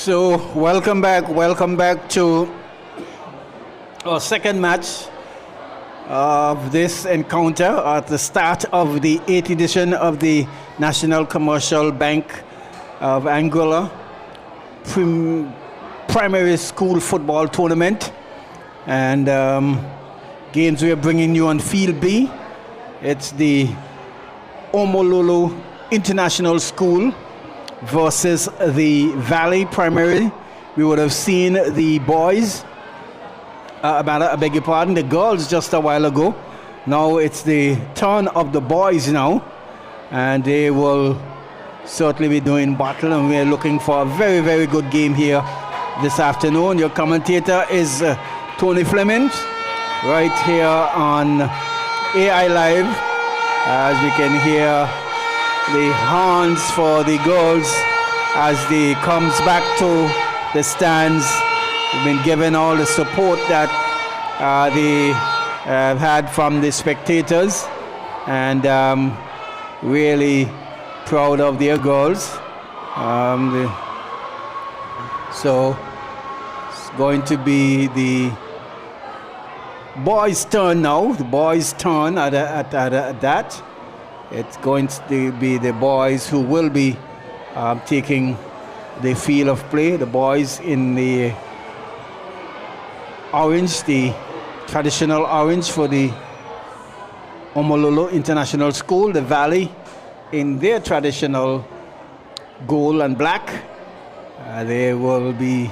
So welcome back to our second match of this encounter at the start of the 8th edition of the National Commercial Bank of Angola Primary School Football Tournament. And games we are bringing you on Field B. It's the Omololo International School versus the Valley Primary. We would have seen the boys, I beg your pardon, the girls just a while ago. Now it's the turn of the boys now, and they will certainly be doing battle, and we're looking for a very, very good game here this afternoon. Your commentator is Tony Fleming, right here on AI Live, as we can hear the horns for the girls as they comes back to the stands. We've been given all the support that they have had from the spectators, and really proud of their girls. So it's going to be the boys' turn now. The boys' turn at that. It's going to be the boys who will be taking the field of play. The boys in the orange, the traditional orange for the Omololo International School. The Valley in their traditional gold and black. They will be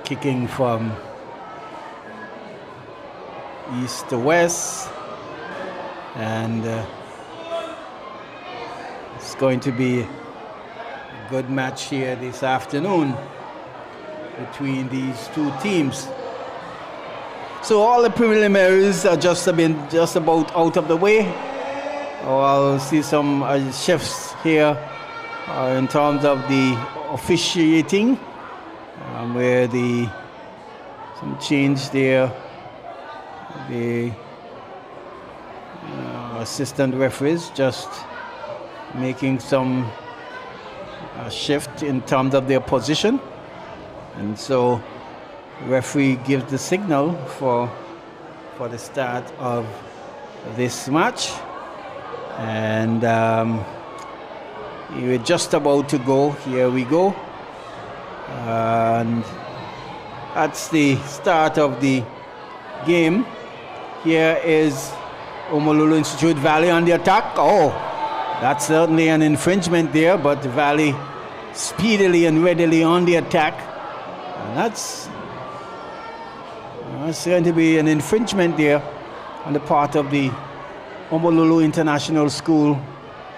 kicking from east to west. And it's going to be a good match here this afternoon between these two teams. So all the preliminaries are just about out of the way. I'll see some shifts here in terms of the officiating, where some change there. The assistant referees just making some shift in terms of their position, and so referee gives the signal for the start of this match, and we're just about to go. Here we go, and that's the start of the game. Here is Omololo Institute Valley on the attack. Oh, that's certainly an infringement there, but Valley speedily and readily on the attack. And that's going to be an infringement there on the part of the Omololo International School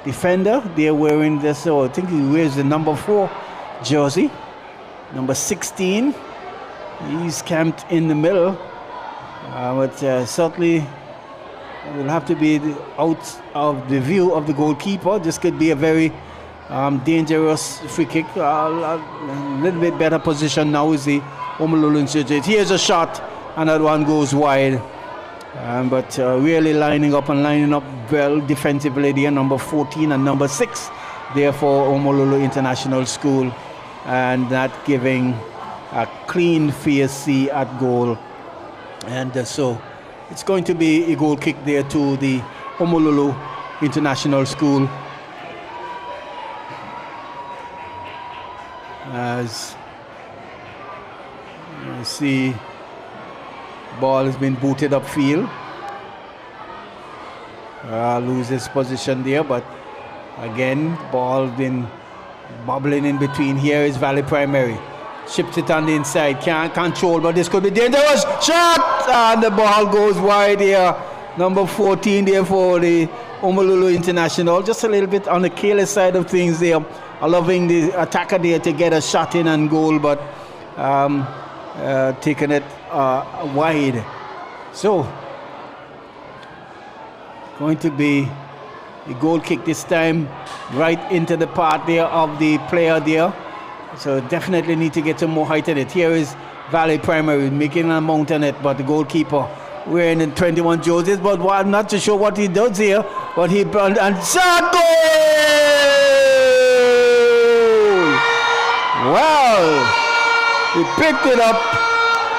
defender. They're wearing this, I think he wears the number 4 jersey. Number 16, he's camped in the middle, but certainly will have to be out of the view of the goalkeeper. This could be a very dangerous free kick. A little bit better position now is the Omololo Institute. Here's a shot, and that one goes wide. But really lining up well defensively there, number 14 and number 6 there for Omololo International School, and that giving a clean VPS at goal. And so it's going to be a goal kick there to the Omololo International School, as you see ball has been booted upfield. Loses position there, but again ball been bobbling in between. Here is Valley Primary. Ships it on the inside, can't control, but this could be dangerous. Shot! And the ball goes wide here. Number 14 there for the Omololo International. Just a little bit on the careless side of things there. Allowing the attacker there to get a shot in and goal, but taking it wide. So, going to be a goal kick this time, right into the part there of the player there. So definitely need to get some more height in it. Here is Valley Primary making an amount on it, but the goalkeeper wearing the 21 jerseys, but I'm not too sure what he does here, but he and shot goal! Well, he picked it up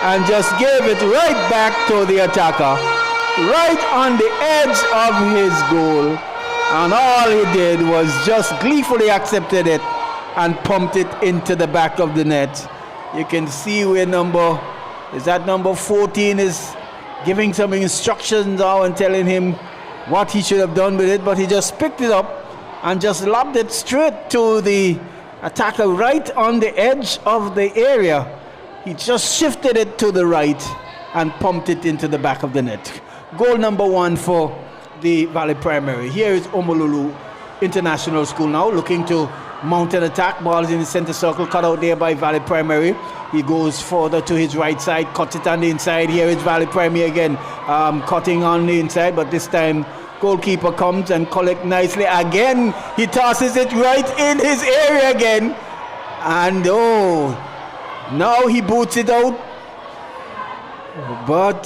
and just gave it right back to the attacker, right on the edge of his goal. And all he did was just gleefully accepted it and pumped it into the back of the net. You can see where number 14 is giving some instructions now and telling him what he should have done with it, but he just picked it up and just lobbed it straight to the attacker right on the edge of the area. He just shifted it to the right and pumped it into the back of the net. Goal number 1 for the Valley Primary. Here is Omololu International School now looking to mount an attack. Ball is in the center circle, cut out there by Valley Primary. He goes further to his right side, cuts it on the inside. Here is Valley Primary again, cutting on the inside, but this time goalkeeper comes and collects nicely. Again, he tosses it right in his area again. And now he boots it out. But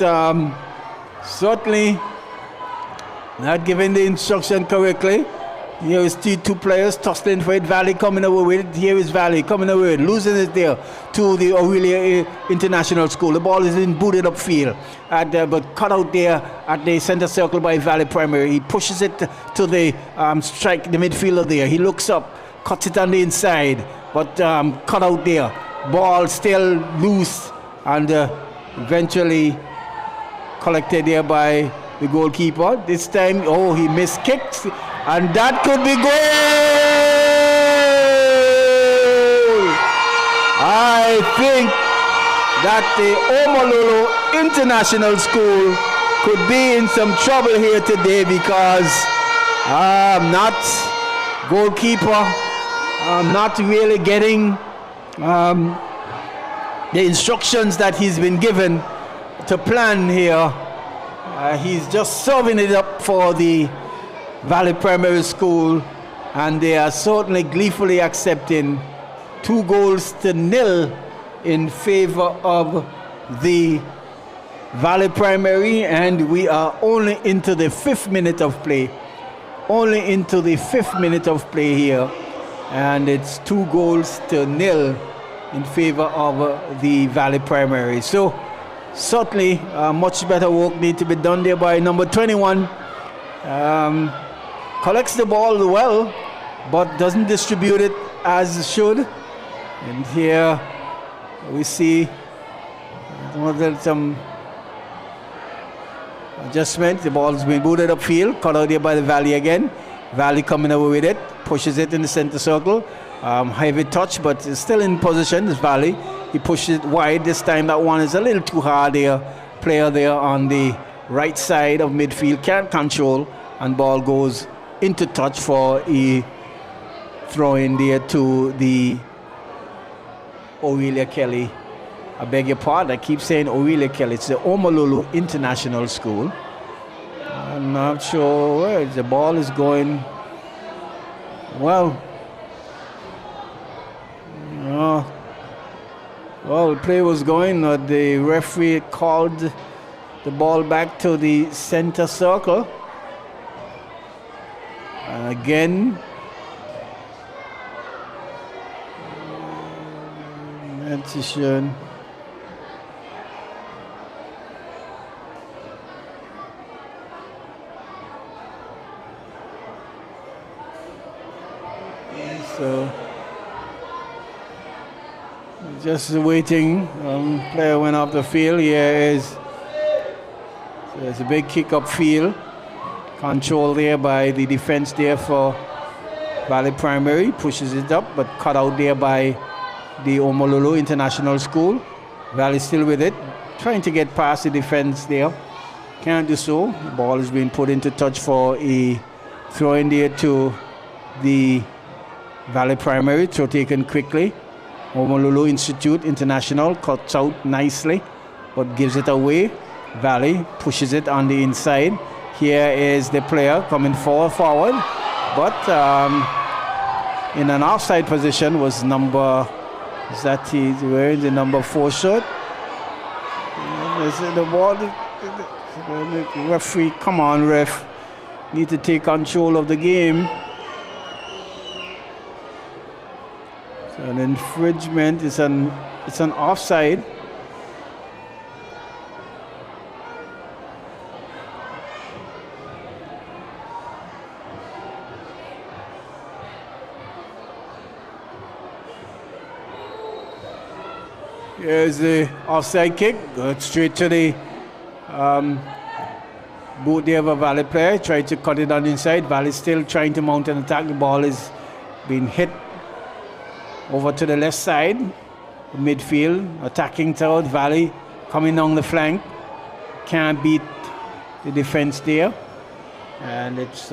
certainly not giving the instruction correctly. Here is two players tussling for it. Valley coming away with it. Here is Valley coming away with it. Losing it there to the Aurelia International School. The ball is in booted up field. But cut out there at the center circle by Valley Primary. He pushes it to the strike, the midfielder there. He looks up, cuts it on the inside. But cut out there. Ball still loose. And eventually collected there by the goalkeeper. This time, he missed kicks. And that could be goal! I think that the Omololu International School could be in some trouble here today because goalkeeper not really getting the instructions that he's been given to plan here. He's just serving it up for the Valley Primary School, and they are certainly gleefully accepting 2-0 in favor of the Valley Primary, and we are only into the 5th minute of play. Only into the 5th minute of play here, and it's 2-0 in favor of the Valley Primary. So certainly much better work need to be done there by number 21. Collects the ball well, but doesn't distribute it as it should. And here we see some adjustment. The ball's been booted upfield, cut out there by the Valley again. Valley coming away with it, pushes it in the center circle. Heavy touch, but it's still in position. This Valley, he pushes it wide. This time that one is a little too hard there. Player there on the right side of midfield can't control, and ball goes into touch for a throw in there to the Aurelia Kelly. I beg your pardon, I keep saying Aurelia Kelly. It's the Omololu International School. I'm not sure where the ball is going. Well, the play was going. The referee called the ball back to the center circle. Again, decision. So just waiting. Player went off the field. There's a big kick up field. Control there by the defense there for Valley Primary. Pushes it up, but cut out there by the Omololu International School. Valley still with it, trying to get past the defense there. Can't do so. The ball is being put into touch for a throw in there to the Valley Primary. Throw taken quickly. Omololu Institute International cuts out nicely, but gives it away. Valley pushes it on the inside. Here is the player coming forward, but in an offside position was number, is that he's wearing the number 4 shirt? The ball, the referee, come on ref, need to take control of the game. So An infringement. It's an offside. Here's the offside kick. Goes straight to the boot there of a Valley player. Tried to cut it on the inside. Valley still trying to mount an attack. The ball is being hit over to the left side. Midfield. Attacking toward Valley. Coming down the flank. Can't beat the defense there. And it's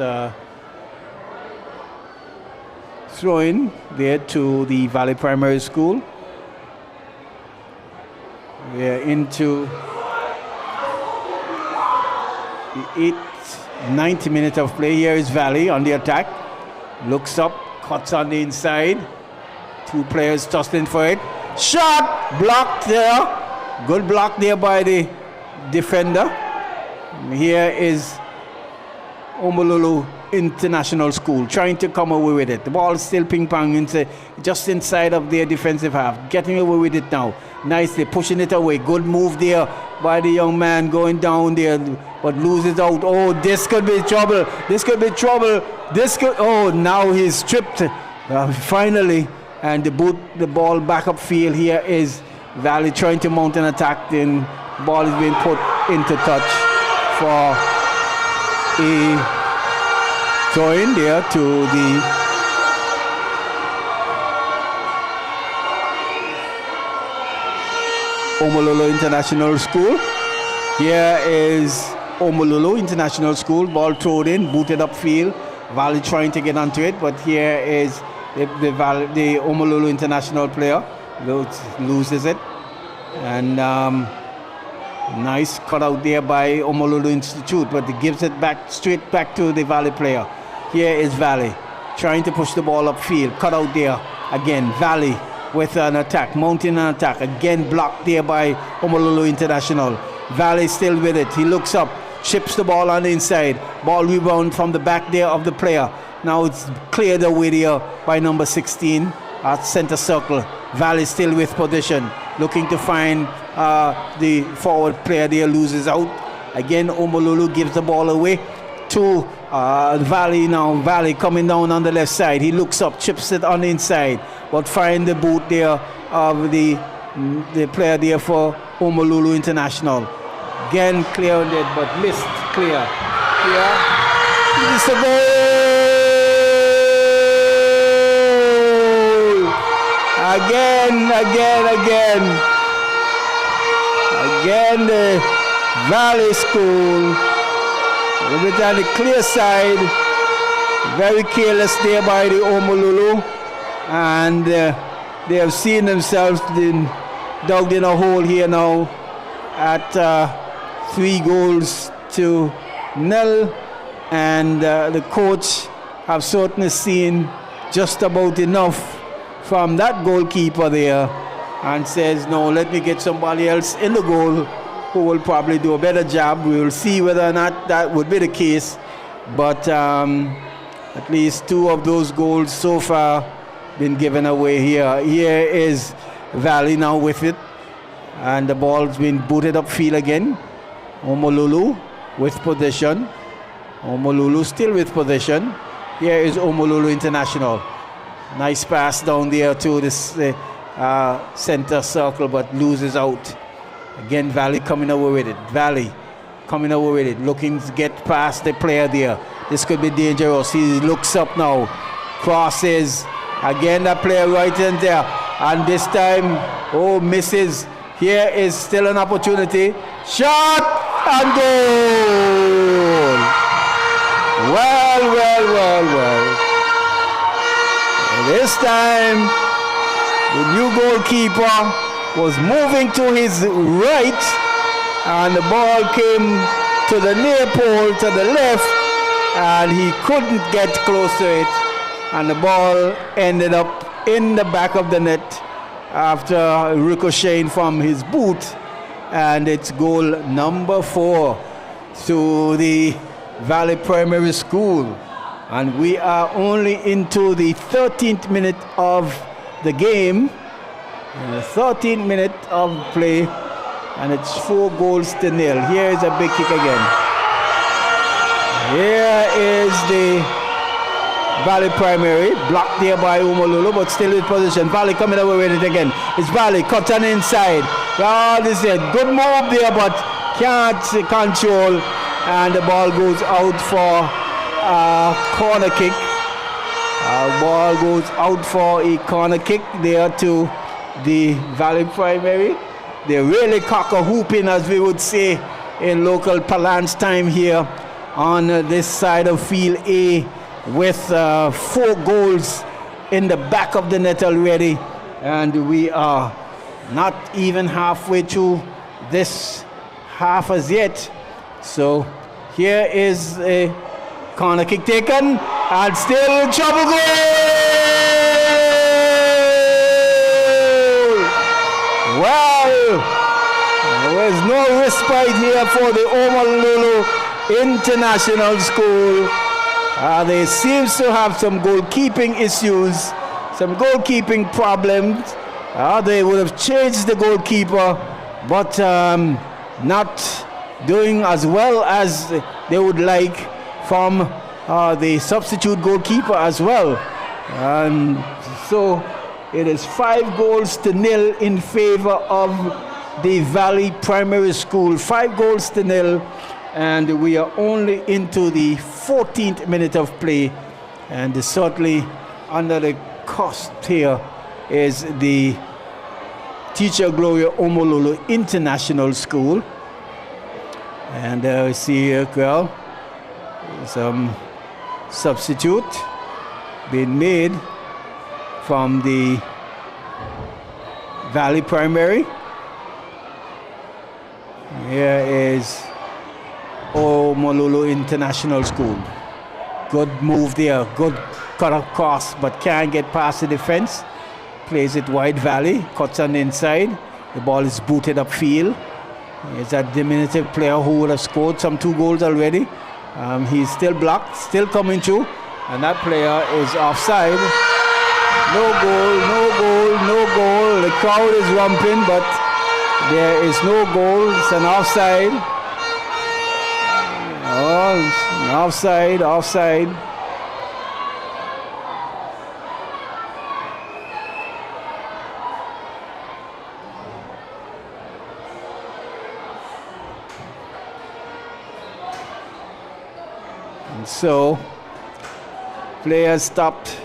throw-in there to the Valley Primary School. We're into the 90 minutes of play. Here is Valley on the attack. Looks up, cuts on the inside. Two players tussling for it. Shot! Blocked there. Good block there by the defender. Here is Omololu International School trying to come away with it. The ball is still ping-pong just inside of their defensive half. Getting away with it now. Nicely pushing it away. Good move there by the young man going down there, but loses out. Oh, this could be trouble. This could be trouble. Oh, now he's stripped finally. And the ball back upfield. Here is Valley trying to mount an attack. Then the ball is being put into touch for a throw-in there to the Omololu International School. Here is Omololu International School. Ball thrown in, booted upfield. Valley trying to get onto it, but here is the Omololu International player loses it. And nice cut out there by Omololu Institute, but it gives it straight back to the Valley player. Here is Valley trying to push the ball upfield. Cut out there again. Valley with an attack, mounting an attack. Again blocked there by Omololu International. Valley still with it. He looks up, chips the ball on the inside. Ball rebound from the back there of the player. Now it's cleared away there by number 16 at center circle. Valley still with position, looking to find the forward player there, loses out. Again, Omololu gives the ball away to Valley now. Valley coming down on the left side. He looks up, chips it on the inside, but find the boot there of the player there for Omololu International. Again, clear on it, but missed. Clear. It's a goal! Again, the Valley School. A bit on the clear side. Very careless there by the Omololu. And they have seen themselves dug in a hole here now at 3-0. And the coach have certainly seen just about enough from that goalkeeper there and says, no, let me get somebody else in the goal who will probably do a better job. We will see whether or not that would be the case. But at least 2 of those goals so far been given away here. Here is Valley now with it. And the ball's been booted upfield again. Omololu with possession. Omololu still with possession. Here is Omololu International. Nice pass down there to this center circle, but loses out. Again, Valley coming away with it. Looking to get past the player there. This could be dangerous. He looks up now. Crosses. Again, the player right in there. And this time, misses. Here is still an opportunity. Shot and goal. Well. This time, the new goalkeeper was moving to his right, and the ball came to the near pole to the left, and he couldn't get close to it, and the ball ended up in the back of the net after ricocheting from his boot, and it's goal number 4 to the Valley Primary School. And we are only into the 13th minute of the game. In the 13th minute of play, and it's 4-0. Here is a big kick again. Here is the Valley Primary, blocked there by Omololo, but still in position. Valley coming away with it again. It's Valley, cut on inside. Well, this is a good move there, but can't control, and the ball goes out for a corner kick. Ball goes out for a corner kick there to the Valley Primary. They're really cock-a-hooping, as we would say in local parlance time here on this side of Field A, with 4 goals in the back of the net already, and we are not even halfway through this half as yet. So here is a corner kick taken, and still trouble goal! Well, there is no respite here for the Omololo International School. They seem to have some goalkeeping issues, some goalkeeping problems. They would have changed the goalkeeper, but not doing as well as they would like from the substitute goalkeeper as well. And so it is 5-0 in favor of the Valley Primary School. 5-0, and we are only into the 14th minute of play, and certainly under the cost here is the Teacher Gloria Omololo International School. And we see here, well, some substitute being made from the Valley Primary. Here is Omololo International School. Good move there, good cut across, but can't get past the defense. Plays it wide Valley, cuts on the inside. The ball is booted upfield. Here's that diminutive player who would have scored some 2 goals already. He's still blocked, still coming through, and that player is offside. No goal, no goal, no goal. The crowd is romping, but there is no goal. It's an offside. Oh, offside, offside. And so, players stopped.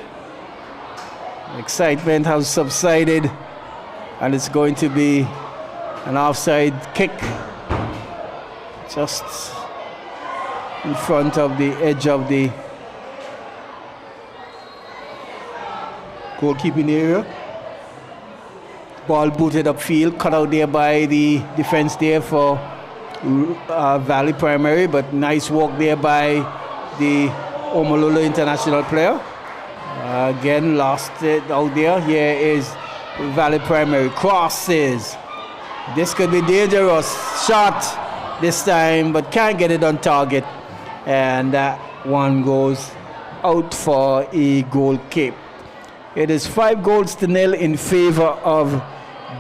Excitement has subsided, and it's going to be an offside kick just in front of the edge of the goalkeeping area. Ball booted upfield, cut out there by the defense there for Valley Primary, but nice walk there by the Omololo International player. Again, lost it out there. Here is Valley Primary. Crosses. This could be dangerous. Shot this time, but can't get it on target. And that one goes out for a goal kick. It is 5-0 in favor of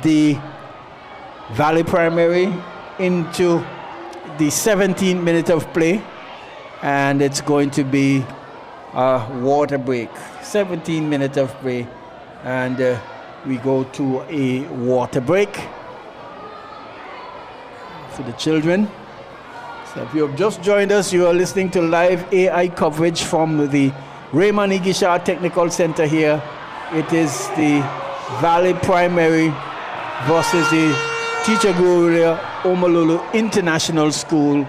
the Valley Primary into the 17th minute of play. And it's going to be a water break. 17 minutes of play, and we go to a water break for the children. So if you have just joined us, you are listening to live AI coverage from the Raymond Igishar Technical Center here. It is the Valley Primary versus the Teacher Gloria Omololo International School,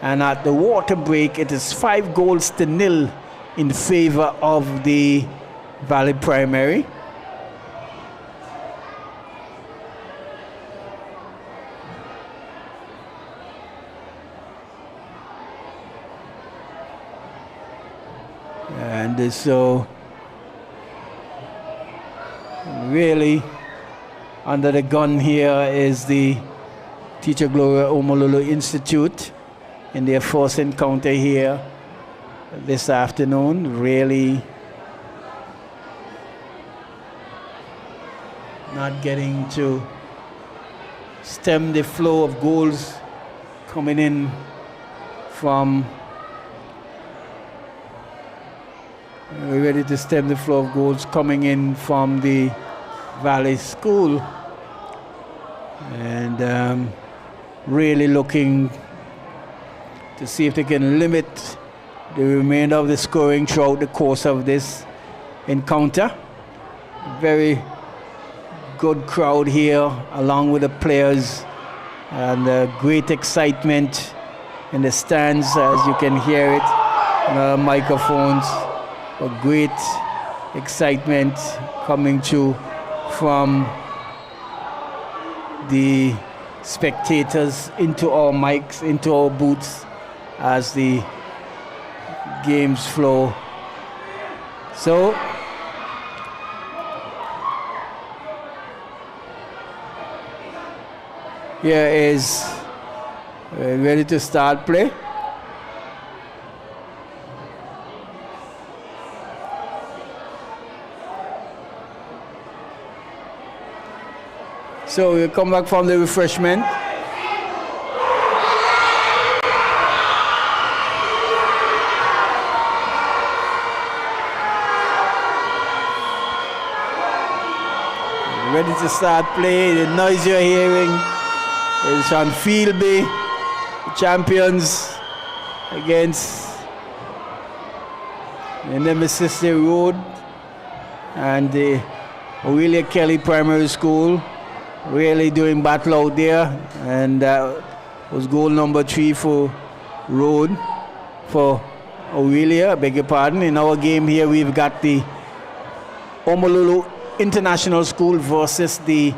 and at the water break it is 5-0 in favor of the Valley Primary. And so really under the gun here is the Teacher Gloria Omololo Institute in their first encounter here this afternoon. Really not getting to stem the flow of goals coming in from. We're ready to stem the flow of goals coming in from the Valley School, and really looking to see if they can limit the remainder of the scoring throughout the course of this encounter. Very good crowd here, along with the players, and great excitement in the stands, as you can hear it on the microphones. A great excitement coming through from the spectators into our mics, into our booths as the games flow. So here is ready to start play. So we'll come back from the refreshment. Ready to start play. The noise you're hearing is on Field B, the champions against the Nemesis Road and the Aurelia Kelly Primary School. Really doing battle out there, and that was goal number 3 for Road, for Aurelia, I beg your pardon. In our game here, we've got the Omololu International School versus the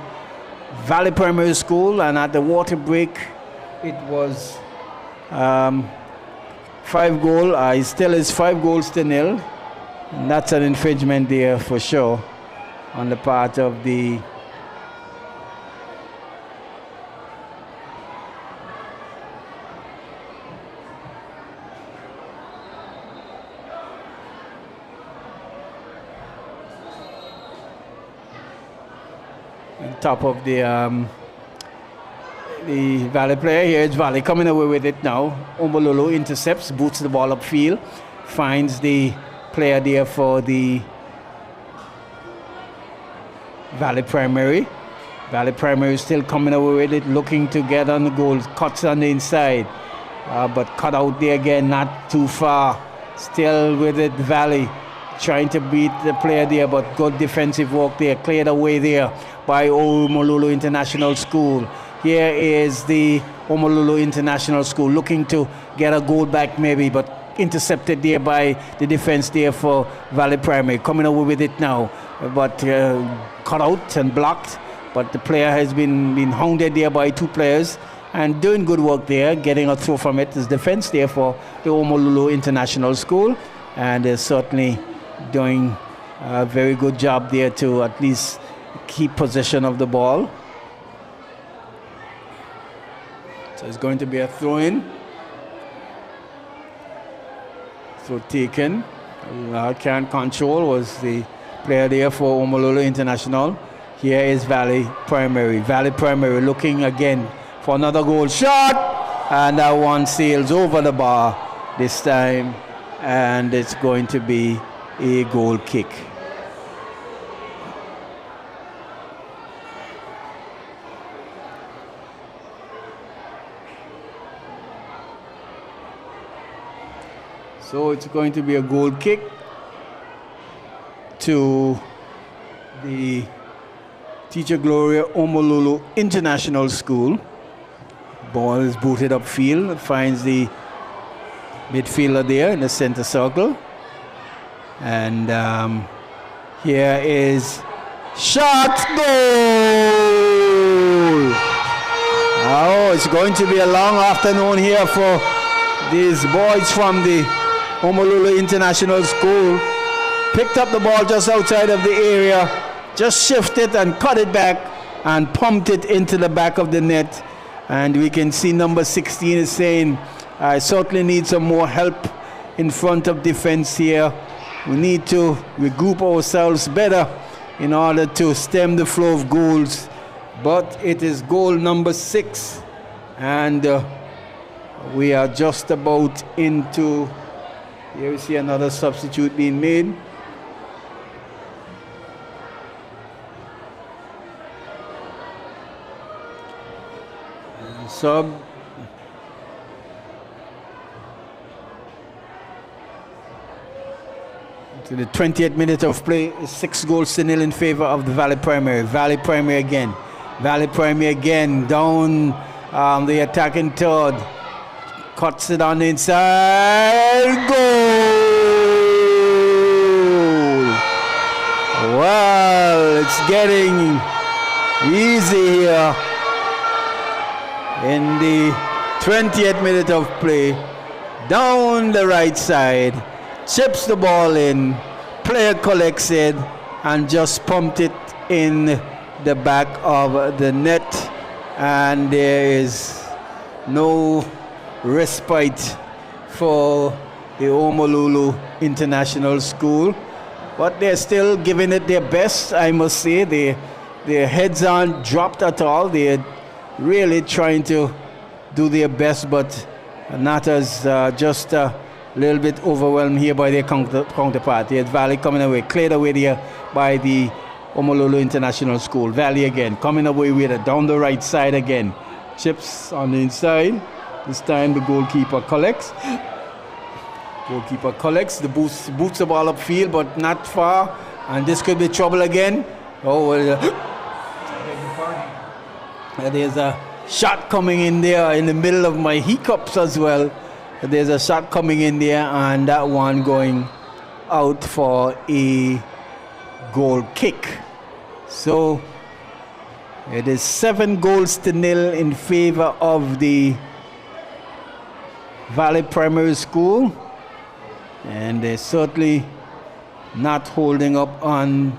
Valley Primary School, and at the water break, it was 5 goal. It still is 5 goals to nil, and that's an infringement there for sure on the part of the top of the Valley player. Here it's Valley coming away with it now. Omololu intercepts, boots the ball upfield, finds the player there for the Valley Primary. Valley Primary still coming away with it, looking to get on the goal, cuts on the inside, but cut out there again, not too far. Still with it, Valley trying to beat the player there, but good defensive work there, cleared away there by Omololu International School. Here is the Omololu International School looking to get a goal back maybe, but intercepted there by the defense there for Valley Primary. Coming away with it now, but cut out and blocked, but the player has been hounded there by 2 players and doing good work there, getting a throw from it. There's defense there for the Omololu International School, and they're certainly doing a very good job there to at least keep possession of the ball. So it's going to be a throw-in. Throw taken. Can't control was the player there for Omololu International. Here is Valley Primary. Valley Primary looking again for another goal shot, and that one sails over the bar this time, and it's going to be a goal kick. So it's going to be a goal kick to the Teacher Gloria Omololu International School. Ball is booted upfield, finds the midfielder there in the center circle. And here is shot, goal! Oh, it's going to be a long afternoon here for these boys from the Omololu International School. Picked up the ball just outside of the area, just shifted and cut it back and pumped it into the back of the net. And we can see number 16 is saying, I certainly need some more help in front of defense here. We need to regroup ourselves better in order to stem the flow of goals. But it is goal number 6. And we are just about into, here we see another substitute being made. Sub. To the 20th minute of play, 6-0 in favor of the Valley Primary. Valley Primary again. Valley Primary again. Down the attacking third. Cuts it on the inside. Goal! Well, it's getting easy here. In the 20th minute of play, down the right side, chips the ball in, player collects it, and just pumped it in the back of the net. And there is no respite for the Honolulu International School. But they're still giving it their best, I must say. Their heads aren't dropped at all. They're really trying to do their best, but not as just a little bit overwhelmed here by their counterpart. Here's Valley coming away, cleared away there by the Honolulu International School. Valley again, coming away with it, down the right side again. Chips on the inside. This time the goalkeeper collects. Goalkeeper collects, boots the ball upfield, but not far. And this could be trouble again. Oh, well, there's a shot coming in there in the middle of my hiccups as well. There's a shot coming in there, and that one going out for a goal kick. So it is 7-0 in favor of the Valley Primary School, and they're certainly not holding up on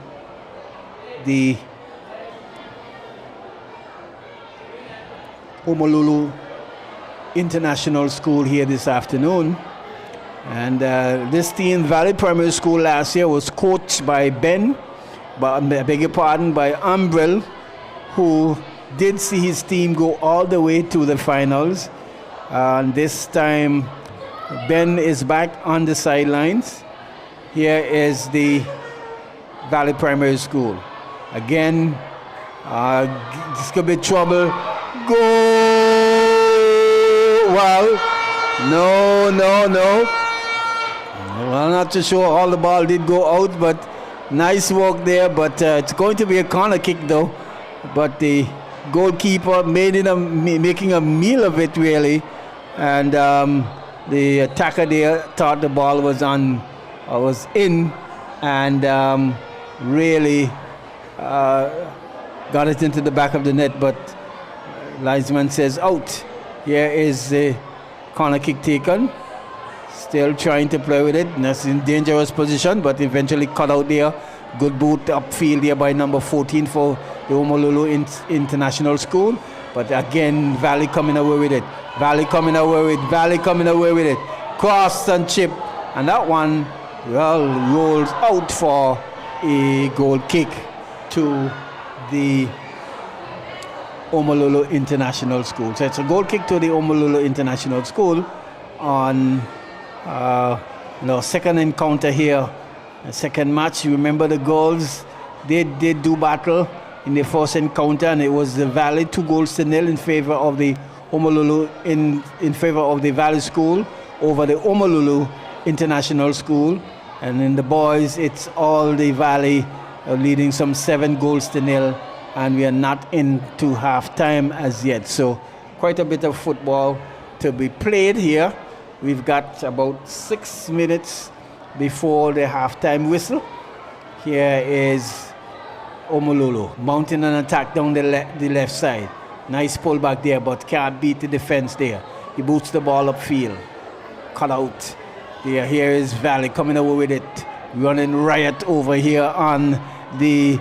the Honolulu International School here this afternoon. And this team, Valley Primary School, last year was coached by Ben, but I beg your pardon, by Umbrell, who did see his team go all the way to the finals. And this time, Ben is back on the sidelines. Here is the Valley Primary School. Again, this could be trouble. Goal! Well, no. Well, I'm not too sure all the ball did go out, but nice work there. But it's going to be a corner kick though. But the goalkeeper making a meal of it really, and the attacker there thought the ball was in, and really got it into the back of the net, but linesman says out. Here is the corner kick taken. Still trying to play with it. That's in dangerous position, but eventually cut out there. Good boot upfield there by number 14 for the Honolulu International School. But again, Valley coming away with it. Valley coming away with it. Cross and chip. And that one, well, rolls out for a goal kick to the Honolulu International School. So it's a goal kick to the Honolulu International School on second encounter here, second match. You remember the goals? They did do battle in the first encounter, and it was the Valley 2-0 in favor of the Honolulu in favor of the Valley School over the Honolulu International School. And in the boys, it's all the Valley leading some 7-0, and we are not into half-time as yet. So quite a bit of football to be played here. We've got about 6 minutes before the half-time whistle. Here is Honolulu mounting an attack down the left side. Nice pullback there, but can't beat the defense there. He boots the ball upfield. Cut out. There, here is Valley coming away with it. Running riot over here on the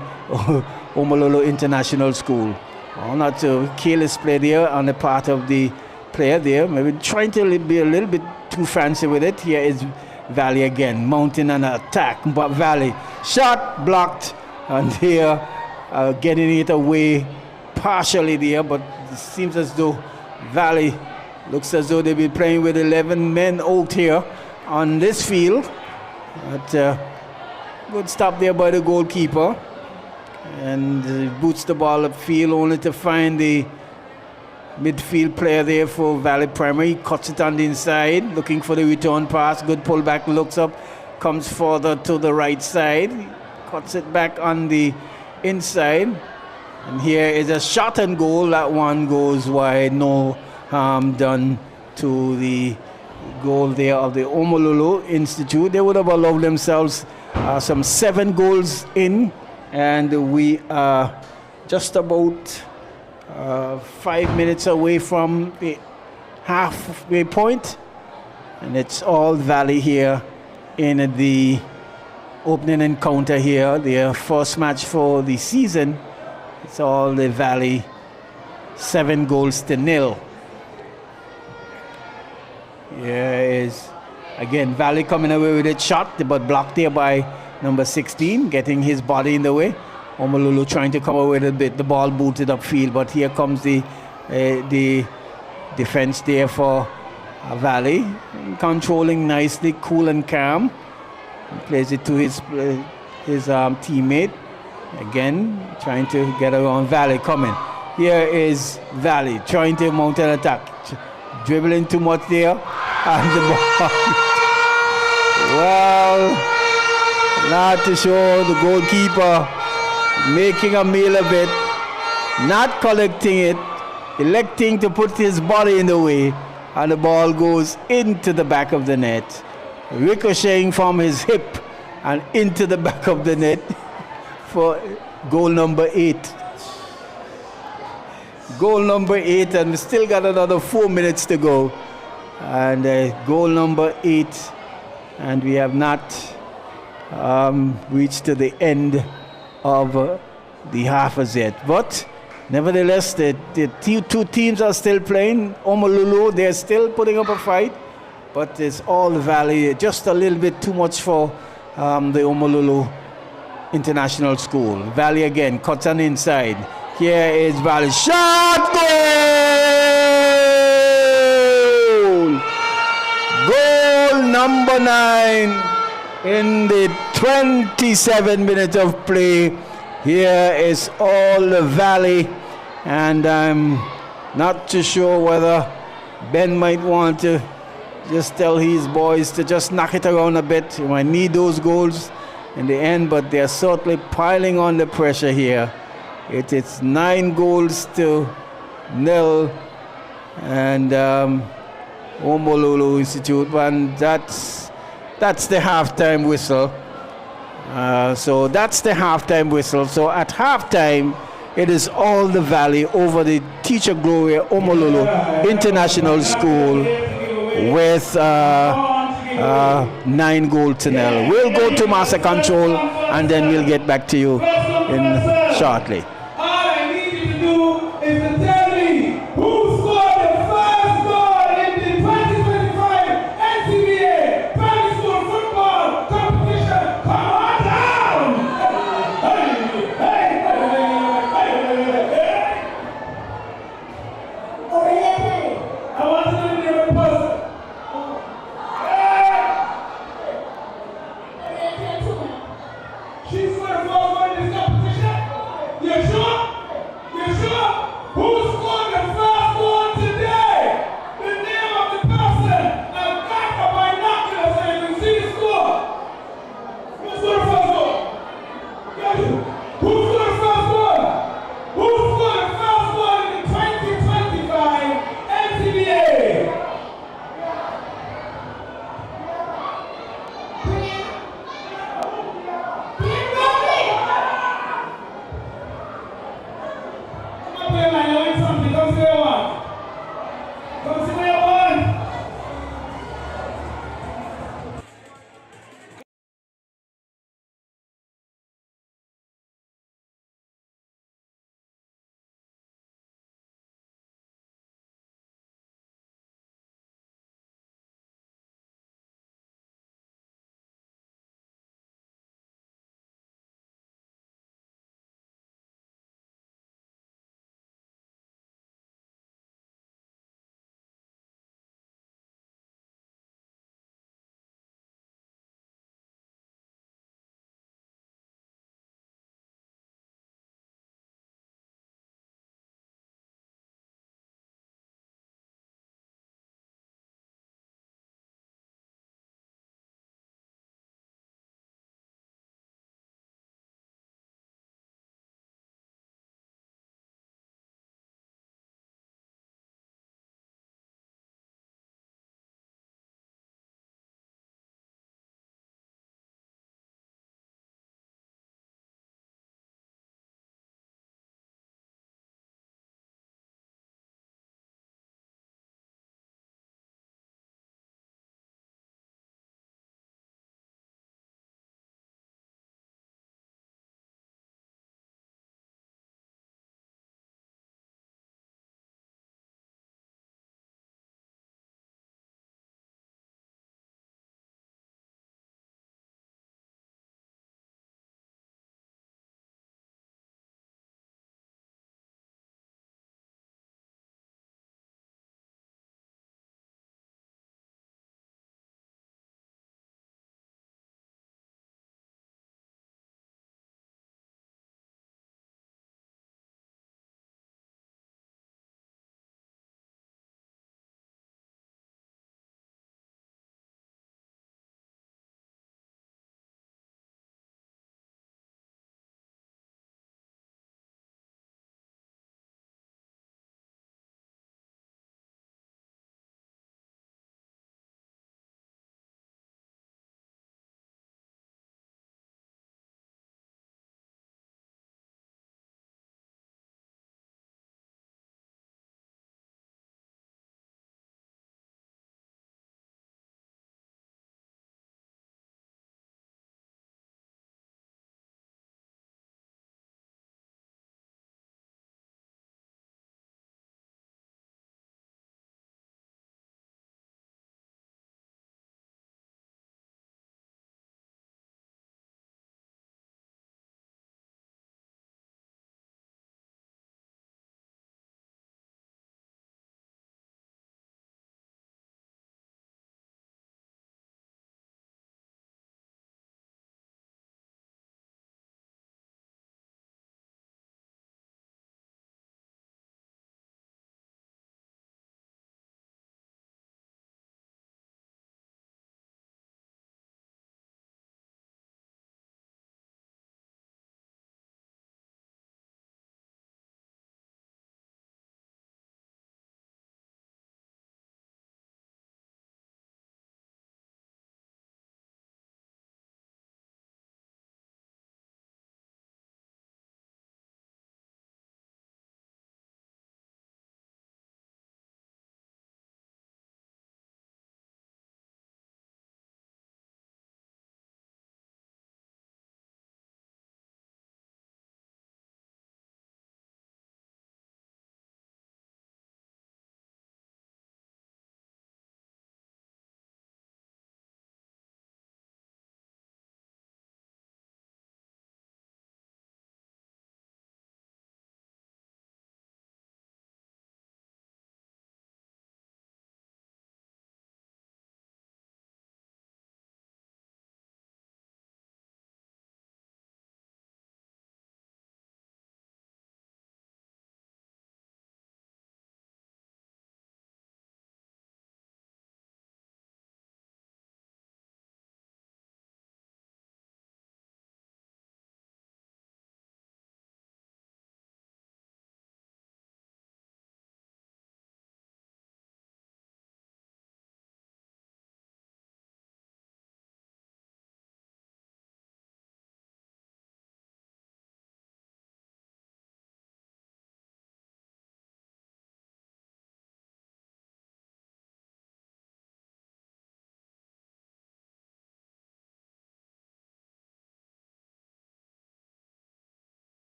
Honolulu International School. Oh, not a careless play there on the part of the player there. Maybe trying to be a little bit too fancy with it. Here is Valley again, mounting an attack. But Valley, shot blocked and they are getting it away partially there, but it seems as though Valley looks as though they'll be playing with 11 men out here on this field. But good stop there by the goalkeeper, and boots the ball upfield only to find the midfield player there for Valley Primary. He cuts it on the inside, looking for the return pass. Good pullback, looks up, comes further to the right side, cuts it back on the inside. And here is a shot and goal. That one goes wide. No harm done to the goal there of the Omololo Institute. They would have allowed themselves some 7 goals in, and we are just about 5 minutes away from the halfway point, and it's all Valley here in the opening encounter here, their first match for the season. It's all the Valley, 7 goals to 0. Here is again Valley coming away with a shot, but blocked there by number 16, getting his body in the way. Omololo trying to come away with a bit, the ball booted upfield, but here comes the defense there for Valley, controlling nicely, cool and calm. He plays it to his teammate. Again, trying to get around Valley coming. Here is Valley trying to mount an attack. Dribbling too much there. And the ball. Well, not to show the goalkeeper making a meal of it, not collecting it, electing to put his body in the way, and the ball goes into the back of the net, ricocheting from his hip and into the back of the net for goal number 8. Goal number 8, and we still got another 4 minutes to go. And goal number 8, and we have not reached to the end of the half as yet. But nevertheless, the two teams are still playing. Omololo, they're still putting up a fight, but it's all Valley, just a little bit too much for the Omololo International School. Valley again, cuts on inside. Here is Valley. Shot! Goal! Goal number 9 in the 27 minutes of play. Here is all the Valley, and I'm not too sure whether Ben might want to just tell his boys to just knock it around a bit. You might need those goals in the end, but they're certainly piling on the pressure here. It's 9 goals to 0, and Omololo Institute, and that's the halftime whistle. So that's the halftime whistle. So at halftime, it is all the Valley over the Teacher Gloria Omololo International School with 9 goals to 0. We'll go to master control, and then we'll get back to you shortly. All I need you to do is to tell me who scored the first goal in the 2025 NCBA primary school football competition. Come on down! I want to know the name of the person. She's going to go in this competition. You sure? You sure? Who's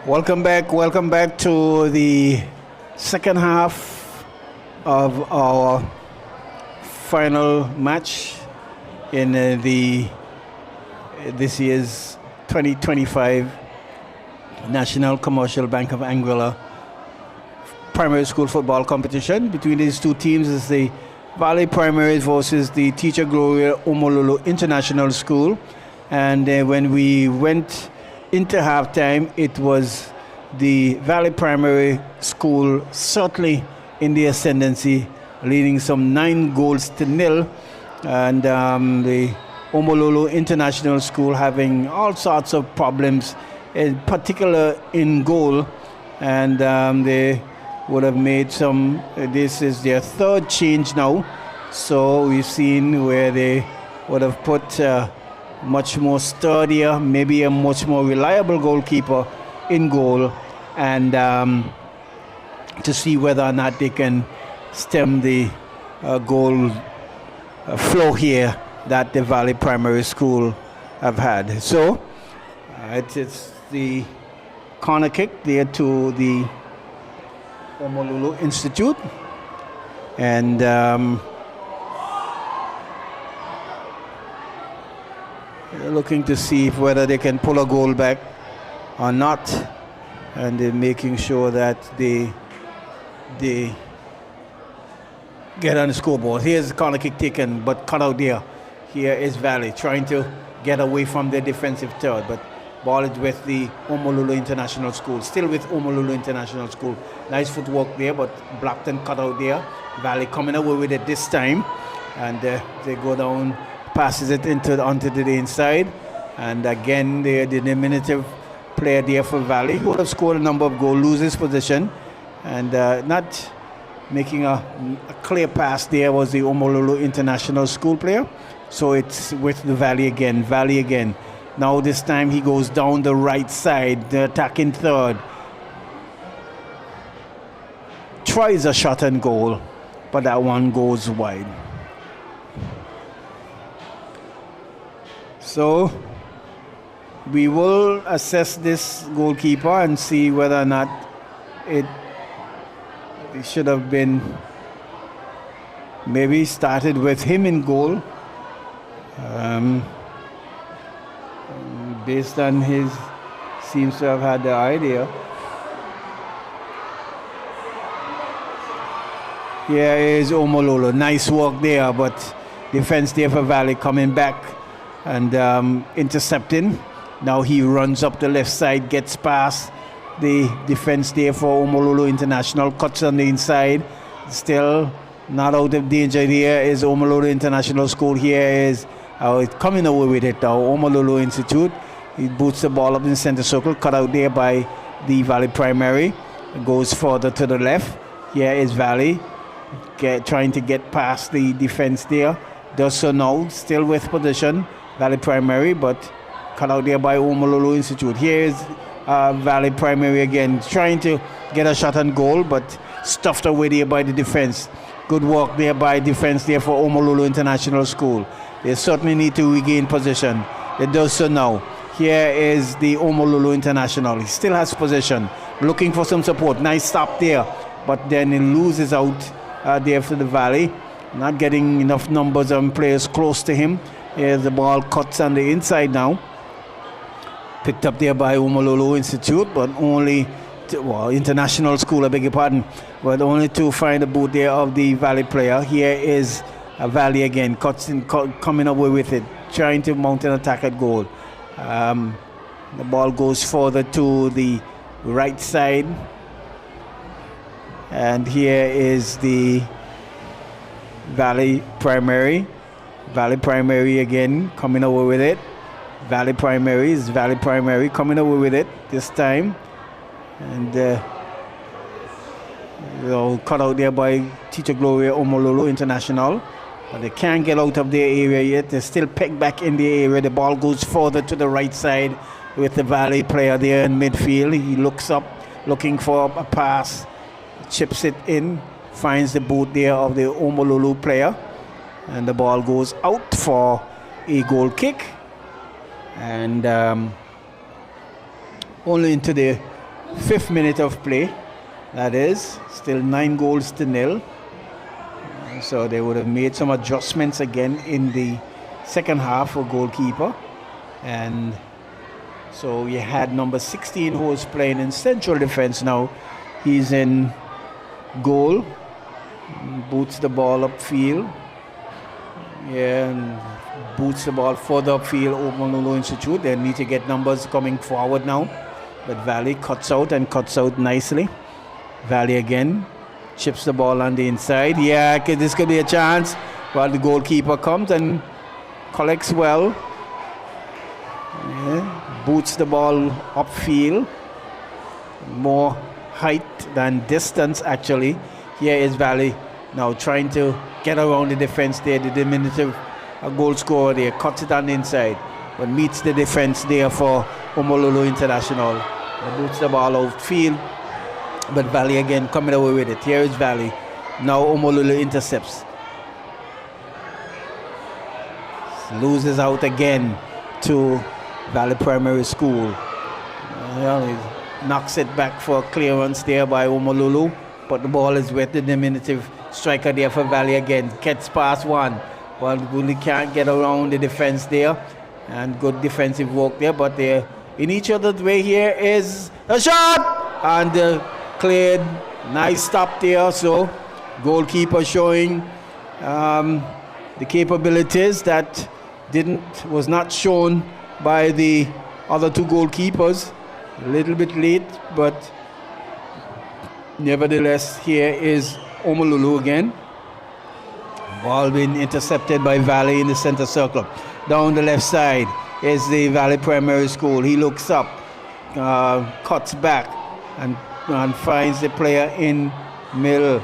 Welcome back to the second half of our final match in this year's 2025 National Commercial Bank of Anguilla Primary School Football Competition. Between these two teams is the Valley Primary versus the Teacher Gloria Omololo International School. And when we went into halftime, it was the Valley Primary School certainly in the ascendancy, leading some 9-0. And the Omololo International School having all sorts of problems, in particular in goal. And they would have made some, this is their third change now. So we've seen where they would have put much more sturdier, maybe a much more reliable goalkeeper in goal, and to see whether or not they can stem the goal flow here that the Valley Primary School have had. So it's the corner kick there to the Omololo Institute, and looking to see whether they can pull a goal back or not, and they're making sure that they get on the scoreboard. Here's the corner kick taken, but cut out there. Here is Valley trying to get away from the defensive third, but ball is with the Omololo International School. Still with Omololo International School. Nice footwork there, but blocked and cut out there. Valley coming away with it this time, and they go down, passes it onto the inside, and again the diminutive player there for Valley, who would have scored a number of goals, loses position, and not making a clear pass there was the Omololo International School player. So it's with the Valley again. Now this time he goes down the right side, the attacking third. Tries a shot and goal, but that one goes wide. So we will assess this goalkeeper and see whether or not it should have been maybe started with him in goal. Based on his, seems to have had the idea. Here is Omololo, nice work there, but defense there for Valley coming back and intercepting. Now he runs up the left side, gets past the defense there for Omololo International, cuts on the inside, still not out of danger. There is Omololo International School. Here is coming away with it now, Omololo Institute. He boots the ball up in the center circle, cut out there by the Valley Primary. Goes further to the left. Here is Valley trying to get past the defense there. Does so now, still with position, Valley Primary, but cut out there by Omololo Institute. Here is Valley Primary again, trying to get a shot on goal, but stuffed away there by the defense. Good work there by defense there for Omololo International School. They certainly need to regain position. It does so now. Here is the Omololo International. He still has possession, looking for some support. Nice stop there, but then he loses out there for the Valley. Not getting enough numbers of players close to him. Here's the ball cuts on the inside now. Picked up there by Omololo Institute, but only International School, I beg your pardon, but only to find the boot there of the Valley player. Here is Valley again, coming away with it, trying to mount an attack at goal. The ball goes further to the right side, and here is the Valley Primary. Valley Primary again coming away with it. Valley Primary is Valley Primary coming away with it this time, and cut out there by Teacher Gloria Omololo International. But they can't get out of their area yet. They're still pegged back in the area. The ball goes further to the right side with the Valley player there in midfield. He looks up, looking for a pass, chips it in, finds the boot there of the Omololo player, and the ball goes out for a goal kick. And only into the 5th minute of play. That is still 9-0. So they would have made some adjustments again in the second half for goalkeeper. And so you had number 16 who was playing in central defense now. He's in goal. Boots the ball upfield. Yeah, and boots the ball further upfield. Omololu Institute. They need to get numbers coming forward now. But Valley cuts out and cuts out nicely. Valley again. Chips the ball on the inside. Yeah, this could be a chance. While the goalkeeper comes and collects well. Yeah, boots the ball upfield. More height than distance actually. Here is Valley now trying to get around the defense there. The diminutive goal scorer there. Cuts it on the inside. But meets the defense there for Omololu International. Boots the ball outfield. But Valley again coming away with it. Here is Valley. Now Omololu intercepts. Loses out again to Valley Primary School. He knocks it back for clearance there by Omololu. But the ball is with the diminutive striker there for Valley again. Gets past one. Well, really can't get around the defense there. And good defensive work there. But they're in each other's way. Here is a shot! And cleared. Nice stop there. So goalkeeper showing the capabilities that was not shown by the other two goalkeepers. A little bit late, but nevertheless, here is Omololu again. Ball being intercepted by Valley in the center circle. Down the left side is the Valley Primary School. He looks up, cuts back, and finds the player in middle.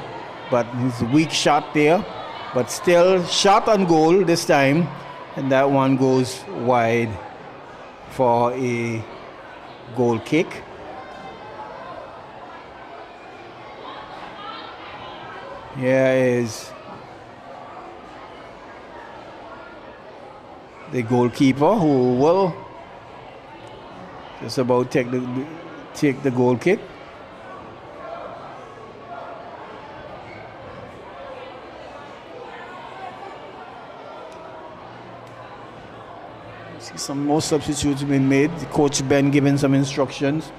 But it's a weak shot there. But still shot on goal this time. And that one goes wide for a goal kick. Here is the goalkeeper who will just about take the goal kick. See some more substitutes being made. The coach Ben giving some instructions.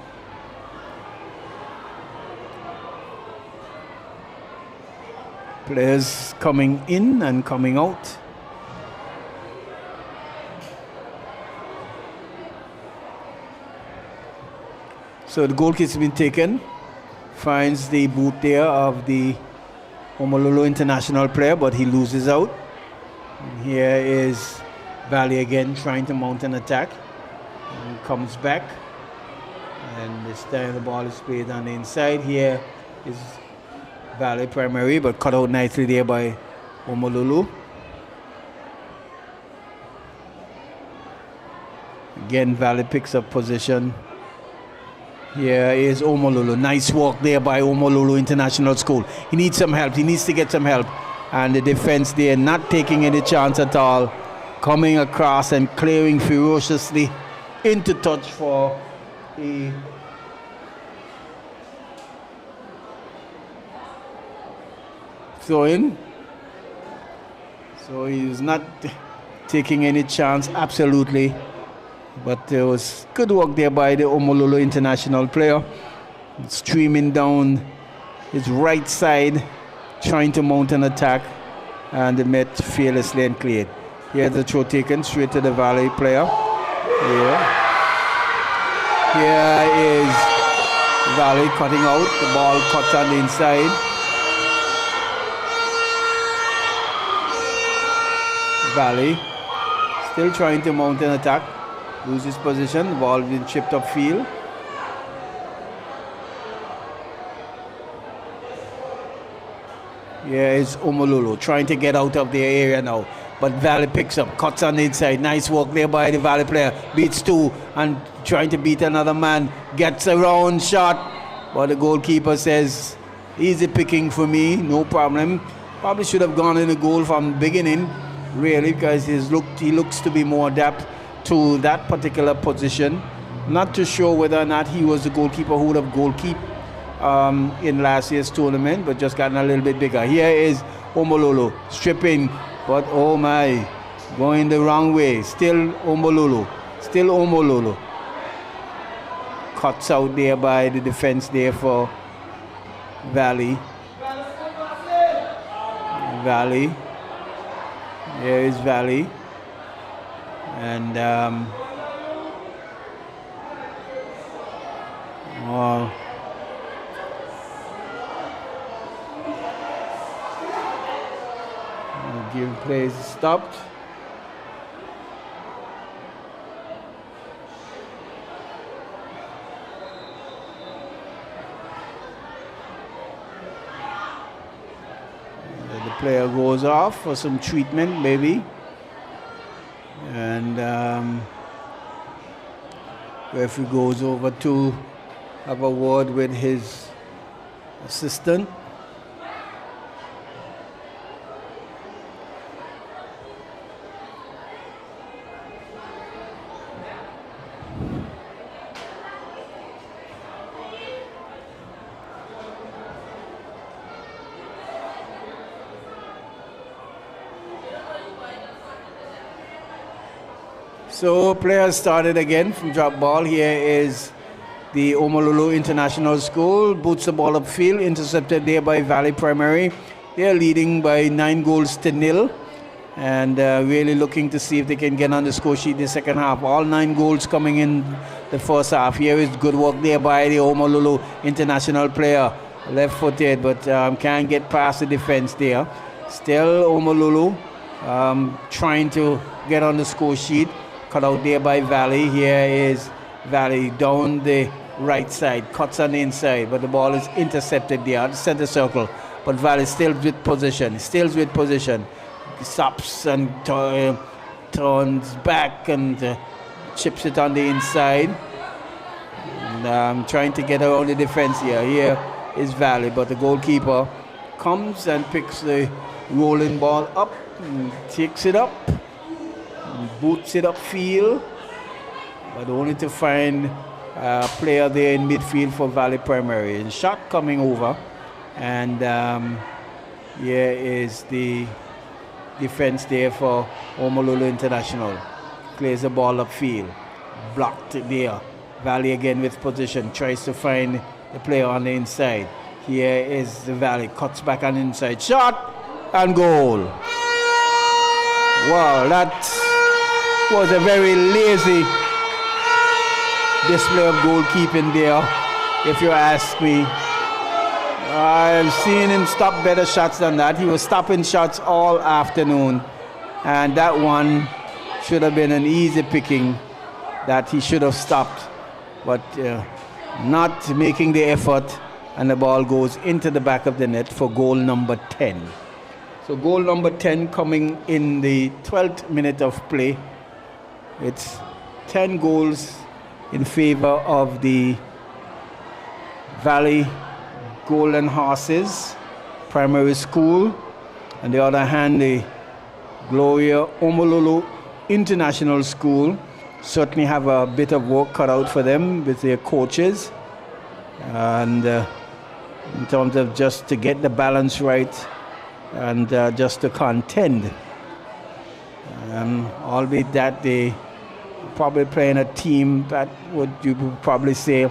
Players coming in and coming out. So the goal kick has been taken. Finds the boot there of the Omololu International player, but he loses out. And here is Valley again trying to mount an attack. And comes back. And this time the ball is played on the inside. Here is Valley Primary, but cut out nicely there by Omololu. Again, Valley picks up position. Here is Omololu. Nice work there by Omololu International School. He needs some help. He needs to get some help. And the defense there not taking any chance at all. Coming across and clearing ferociously into touch for a throw-in. So he was not taking any chance, absolutely. But there was good work there by the Omololu International player. Streaming down his right side, trying to mount an attack, and they met fearlessly and cleared. Here's the throw taken straight to the Valley player. Here is Valley cutting out. The ball cuts on the inside. Valley still trying to mount an attack. Loses position. The ball being chipped upfield. Here is Omololu trying to get out of their area now. But Valley picks up, cuts on the inside. Nice work there by the Valley player. Beats two and trying to beat another man. Gets a round shot. But the goalkeeper says, easy picking for me, no problem. Probably should have gone in the goal from the beginning, really, because he looks to be more adept to that particular position. Not too sure whether or not he was the goalkeeper who would have goalkeep in last year's tournament, but just gotten a little bit bigger. Here is Omololo stripping, but oh my, going the wrong way. Still Omololo. Cuts out there by the defense there for Valley. Here is Valley. And give plays stopped. The player goes off for some treatment maybe, and referee goes over to have a word with his assistant. So players started again from drop ball. Here is the Omololo International School. Boots the ball upfield, intercepted there by Valley Primary. They are leading by 9-0, and really looking to see if they can get on the score sheet in the second half. All 9 goals coming in the first half. Here is good work there by the Omololo International player. Left-footed, but can't get past the defense there. Still Omololo trying to get on the score sheet. Cut out there by Valley. Here is Valley down the right side, cuts on the inside, but the ball is intercepted there at the center circle. But Valley still with position, stops and turns back and chips it on the inside. And trying to get around the defense here. Here is Valley, but the goalkeeper comes and picks the rolling ball up and takes it up. Boots it upfield, but only to find a player there in midfield for Valley Primary. And shot coming over, and here is the defense there for Omololo International. Plays the ball upfield, blocked there. Valley again with position, tries to find the player on the inside. Here is the Valley, cuts back on the inside, shot and goal. Wow, that was a very lazy display of goalkeeping there, if you ask me. I've seen him stop better shots than that. He was stopping shots all afternoon, and that one should have been an easy picking that he should have stopped, but not making the effort, and the ball goes into the back of the net for goal number 10. So goal number 10 coming in the 12th minute of play. It's 10 goals in favor of the Valley Golden Horses Primary School. On the other hand, the Gloria Omololo International School certainly have a bit of work cut out for them with their coaches, and in terms of just to get the balance right and just to contend. Albeit that they probably playing a team that would you would probably say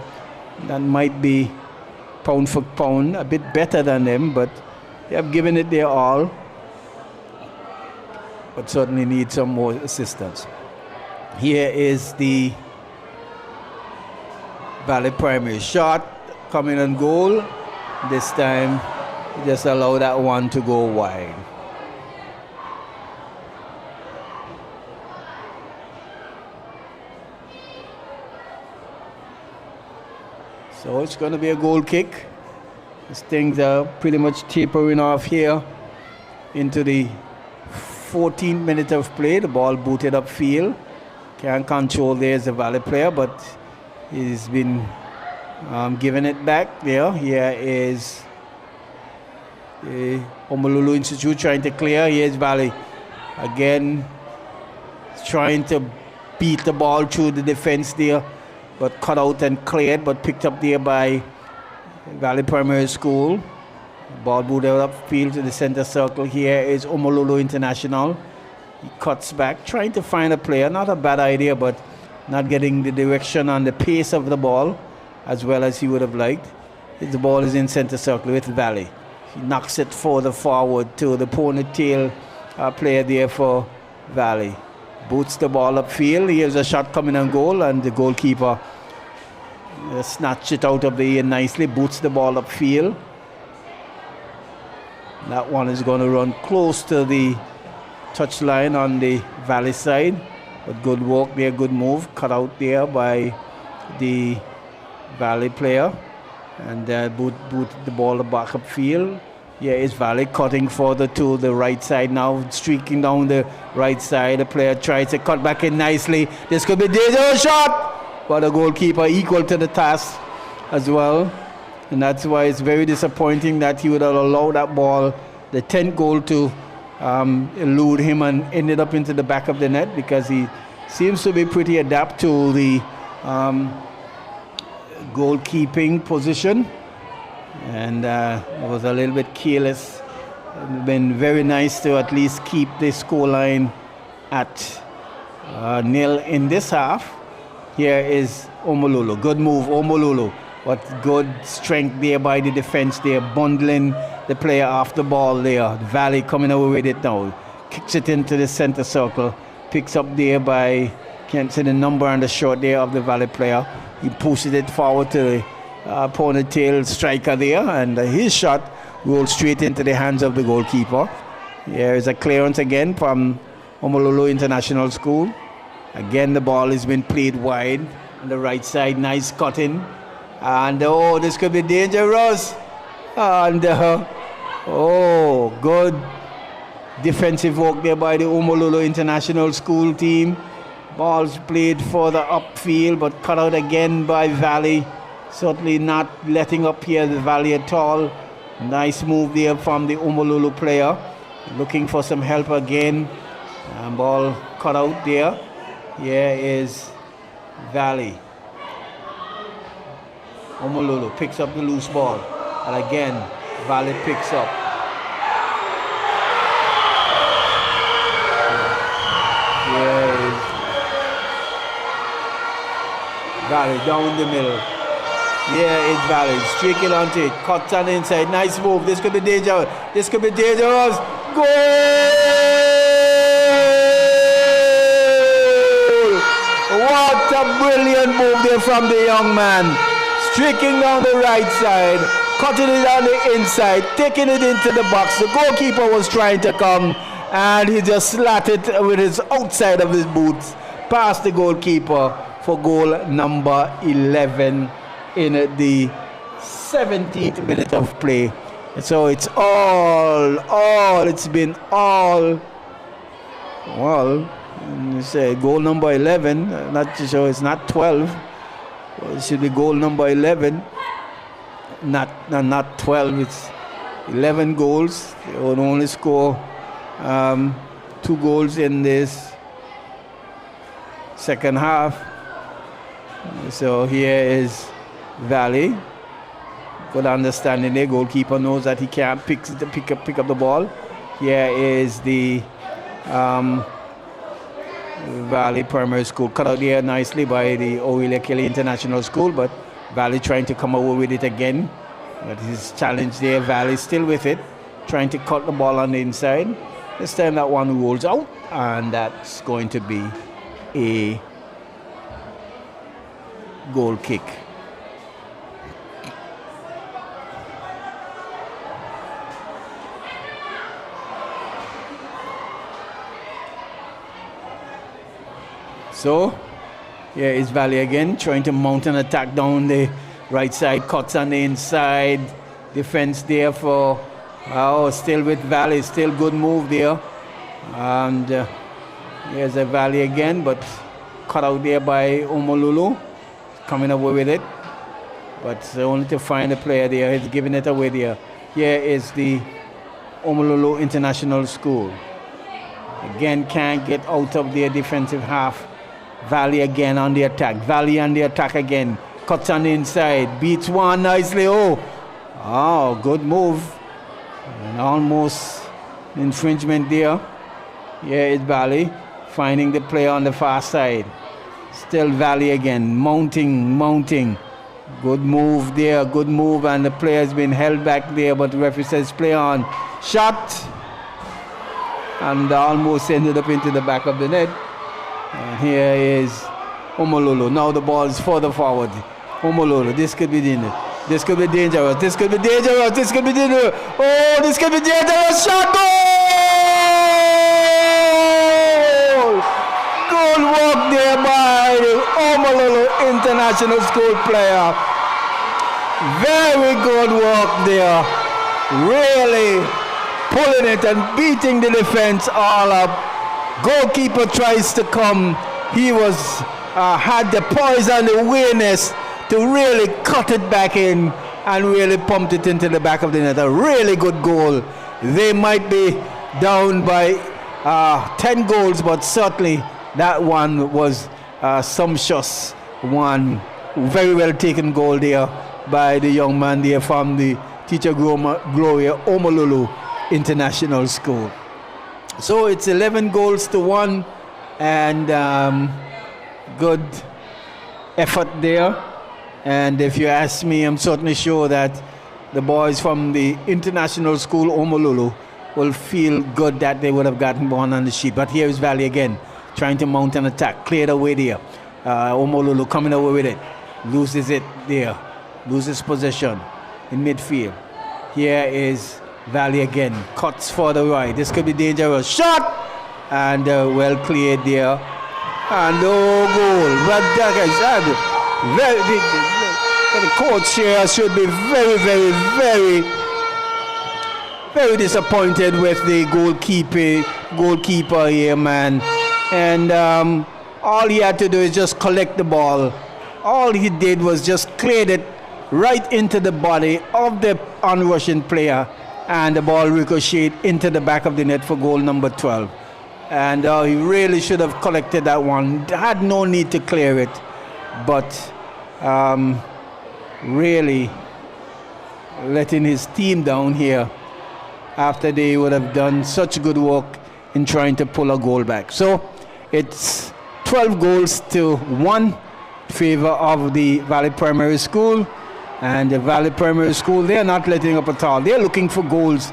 that might be pound for pound a bit better than them, but they have given it their all, but certainly need some more assistance. Here is the Valley Primary shot coming on goal. This time just allow that one to go wide. So it's going to be a goal kick. These things are pretty much tapering off here into the 14th minute of play. The ball booted upfield. Can't control there as a Valley player, but he's been giving it back there. Here is the Omololo Institute trying to clear. Here's Valley again, trying to beat the ball through the defense there. but cut out and cleared, but picked up there by Valley Primary School. Ball booted upfield to the center circle. Here is Omololo International. He cuts back, trying to find a player. Not a bad idea, but not getting the direction and the pace of the ball as well as he would have liked. The ball is in center circle with Valley. He knocks it further forward to the ponytail player there for Valley. Boots the ball upfield. Here's a shot coming on goal, and the goalkeeper snatched it out of the air nicely. Boots the ball upfield. That one is going to run close to the touchline on the Valley side. But good work there, good move. Cut out there by the Valley player. And boot the ball back upfield. Here is Valley cutting further to the right side now, streaking down the right side. The player tries to cut back in nicely. This could be a dangerous shot, but the goalkeeper equal to the task as well. And that's why it's very disappointing that he would have allowed that ball, the 10th goal, to elude him and ended up into the back of the net, because he seems to be pretty adept to the goalkeeping position. And it was a little bit careless. It's been very nice to at least keep the scoreline at 0 in this half. Here is Omololo. Good move, Omololo. But good strength there by the defense there, bundling the player off the ball there. Valley coming away with it now. Kicks it into the center circle. Picks up there by, can't see the number on the short there of the Valley player. He pushes it forward to the ponytail striker there, and his shot rolls straight into the hands of the goalkeeper. Here is a clearance again from Omololo International School. Again, the ball has been played wide on the right side. Nice cutting. And oh, this could be dangerous. And good defensive work there by the Omololo International School team. Balls played further upfield, but cut out again by Valley. Certainly not letting up here the Valley at all. Nice move there from the Omololo player. Looking for some help again. And ball cut out there. Here is Valley. Omololo picks up the loose ball. And again, Valley picks up. Here is Valley down the middle. Yeah, it's Valley. Streaking onto it. Cuts on the inside. Nice move. This could be dangerous. This could be dangerous. Goal! What a brilliant move there from the young man. Streaking down the right side. Cutting it on the inside. Taking it into the box. The goalkeeper was trying to come, and he just slatted with his outside of his boots past the goalkeeper for goal number 11 in the 17th minute of play. So it's been all, well, you say goal number 11, not to show it's not 12. It should be goal number 11, not 12. It's 11 goals. They would only score 2 goals in this second half. So here is Valley. Good understanding there. Goalkeeper knows that he can't pick up the ball. Here is the Valley Primary School. Cut out there nicely by the Oilekele International School, but Valley trying to come away with it again. But his challenge there, Valley still with it, trying to cut the ball on the inside. This time that one rolls out, and that's going to be a goal kick. So here is Valley again, trying to mount an attack down the right side. Cuts on the inside. Defense there for, still with Valley. Still good move there. And here's a Valley again, but cut out there by Omololo. Coming away with it. But only to find a player there. He's giving it away there. Here is the Omololo International School. Again, can't get out of their defensive half Valley again on the attack. Valley on the attack again. Cuts on the inside. Beats one nicely. Oh, good move. And almost infringement there. Here is Valley finding the player on the far side. Still Valley again. Mounting. Good move there. Good move. And the player has been held back there. But the referee says play on. Shot. And almost ended up into the back of the net. And here is Omololo. Now the ball is further forward. Omololo, this could be dangerous. This could be dangerous. This could be dangerous. This could be dangerous. Oh, this could be dangerous. Shot goal! Good work there by the Omololo International School player. Very good work there. Really pulling it and beating the defense all up. Goalkeeper tries to come. He had the poise and the awareness to really cut it back in and really pumped it into the back of the net. A really good goal. They might be down by 10 goals, but certainly that one was sumptuous one. Very well taken goal there by the young man there from the Teacher Gloria Omololo International School. So it's 11 goals to 1, and good effort there. And if you ask me, I'm certainly sure that the boys from the International School Omololo will feel good that they would have gotten one on the sheet. But here is Valley again, trying to mount an attack, cleared away there. Omololo coming away with it, loses it there, loses possession in midfield. Here is Valley again, cuts for the right. This could be dangerous. Shot! And well cleared there. And goal. But that is the coach here should be very disappointed with the goalkeeper here, man. And all he had to do is just collect the ball. All he did was just clear it right into the body of the on-rushing player, and the ball ricocheted into the back of the net for goal number 12. And he really should have collected that one. Had no need to clear it, but really letting his team down here after they would have done such good work in trying to pull a goal back. So it's 12 goals to 1 in favor of the Valley Primary School. And the Valley Primary School, they're not letting up at all. They're looking for goals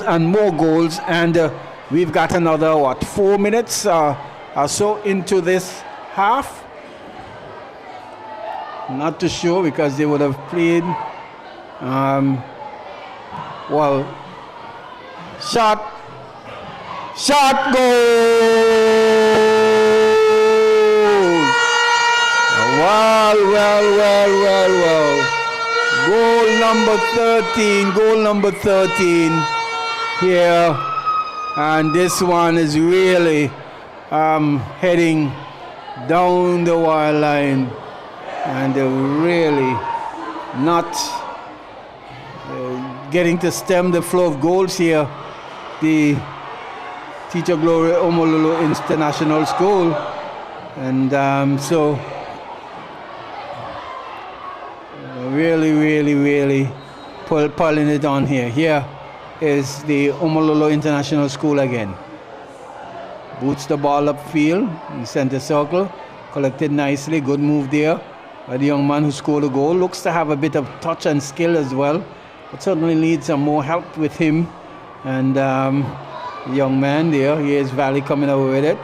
and more goals. And we've got another, 4 minutes or so into this half. Not too sure because they would have played. Shot, goal! Well. Goal number 13 here. And this one is really heading down the wild line. And they're really not getting to stem the flow of goals here. The Teacher Gloria Omololo International School. And so really pulling it on here. Here is the Omololo International School again. Boots the ball upfield in center circle. Collected nicely. Good move there by the young man who scored a goal. Looks to have a bit of touch and skill as well, but certainly needs some more help with him. And the young man there, here's Valley coming over with it.